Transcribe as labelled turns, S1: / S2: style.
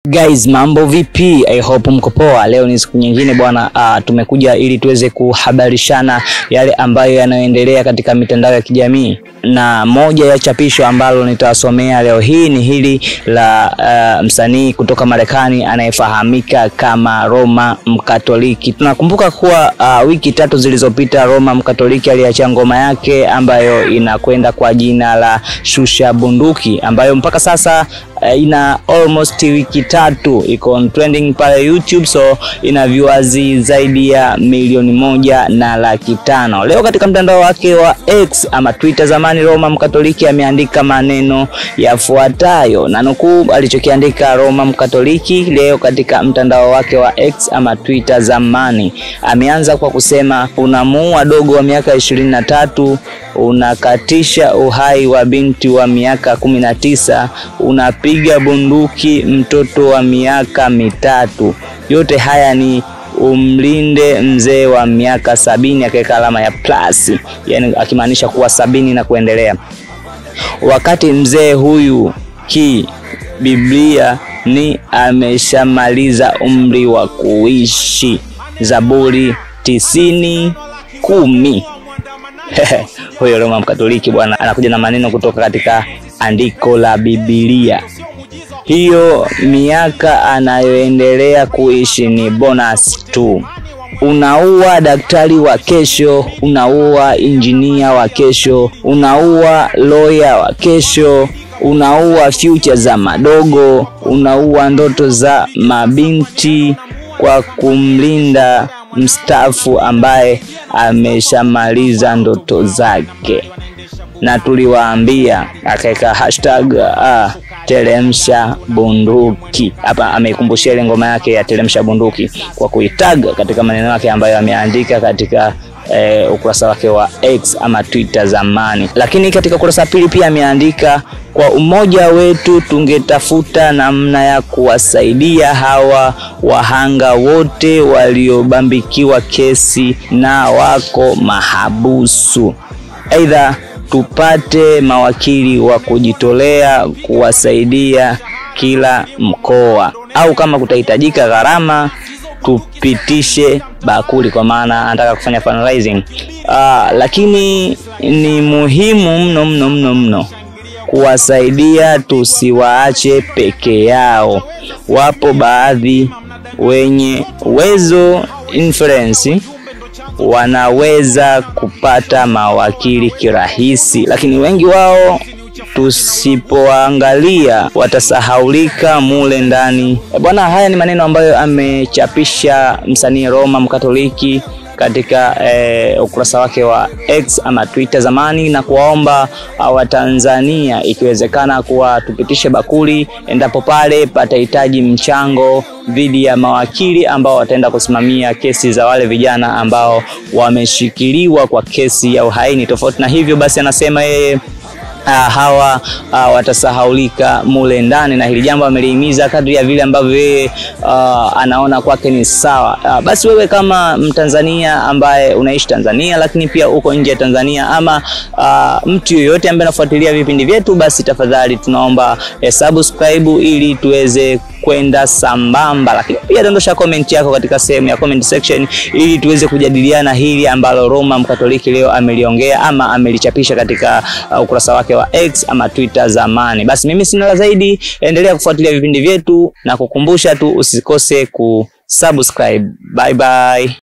S1: Guys, mambo vipi? I hope mko poa. Leo ni siku nyingine bwana, tumekuja ili tuweze kuhabarishana yale ambayo yanaendelea katika mitandao ya kijamii. Na moja ya chapisho ambalo nitawasomea leo hii ni hili la msanii kutoka Marekani anayefahamika kama Roma Mkatoliki. Tunakumbuka kuwa wiki 3 zilizopita Roma Mkatoliki aliacha ngoma yake ambayo inakwenda kwa jina la Shusha Bunduki, ambayo mpaka sasa ina almost wiki 3 iko on trending pale YouTube, so ina viewers zaidi ya 1,500,000. Leo katika mtandao wake wa X ama Twitter zamani, Roma Mkatoliki ameandika maneno yafuatayo, na nukuu alichokiandika Roma Mkatoliki leo katika mtandao wake wa X ama Twitter zamani. Ameanza kwa kusema, unamuua dogo wa miaka 23, unakatisha uhai wa binti wa miaka 19, unapiga bunduki mtoto wa miaka 3. Yote haya ni umlinde mzee wa miaka 70, akaweka alama ya plus, yani akimaanisha kuwa 70 na kuendelea. Wakati mzee huyu Biblia ni ameshamaliza umri wa kuishi. Zaburi 90:10. Huyo Roma Mkatoliki bwana anakuja na maneno kutoka katika andiko la Biblia. Hiyo miaka anayoendelea kuishi ni bonus tu. Unaua daktari wa kesho, unaua engineer wa kesho, unaua lawyer wa kesho, unaua future za madogo, unaua ndoto za mabinti kwa kumlinda mstaafu ambaye ameshamaliza ndoto zake. Na tuliwaambia, akaweka hashtag teremsha bunduki. Hapa ameikumbushia ile ngoma yake ya teremsha bunduki kwa kuitag katika maneno yake ambayo ameandika katika ukurasa wake wa X ama Twitter zamani. Lakini katika ukurasa pili pia ameandika, kwa umoja wetu tungetafuta namna ya kuwasaidia hawa wahanga wote waliobambikiwa kesi na wako mahabusu. Aidha tupate mawakili wa kujitolea kuwasaidia kila mkoa, au kama kutahitajika gharama tupitishe bakuli, kwa maana anataka kufanya fundraising. Lakini ni muhimu mno kuwasaidia, tusiwaache peke yao. Wapo baadhi wenye uwezo influence wanaweza kupata mawakili kirahisi, lakini wengi wao tusipoangalia watasahaulika mule ndani. Bwana, haya ni maneno ambayo amechapisha msanii Roma Mkatoliki katika ukurasa wake wa X ama Twitter zamani, na kuwaomba Watanzania ikiwezekana kuwa tupitishe bakuli endapo pale patahitaji mchango dhidi ya mawakili ambao wataenda kusimamia kesi za wale vijana ambao wameshikiliwa kwa kesi ya uhaini. Tofauti na hivyo basi, anasema yeye hawa watasahaulika mule ndani, na hili jambo amelihimiza kadri ya vile ambavyo yeye anaona kwake ni sawa. Basi wewe kama Mtanzania ambaye unaishi Tanzania lakini pia uko nje ya Tanzania, ama mtu yoyote ambaye anafuatilia vipindi vyetu, basi tafadhali tunaomba subscribe ili tuweze kwenda sambamba. Lakini pia dondosha comment yako katika sehemu ya comment section ili tuweze kujadiliana hili ambalo Roma Mkatoliki leo ameliongea ama amelichapisha katika ukurasa wake wa X ama Twitter zamani. Basi mimi sina la zaidi, endelea kufuatilia vipindi vyetu na kukumbusha tu usikose kusubscribe. Bye bye.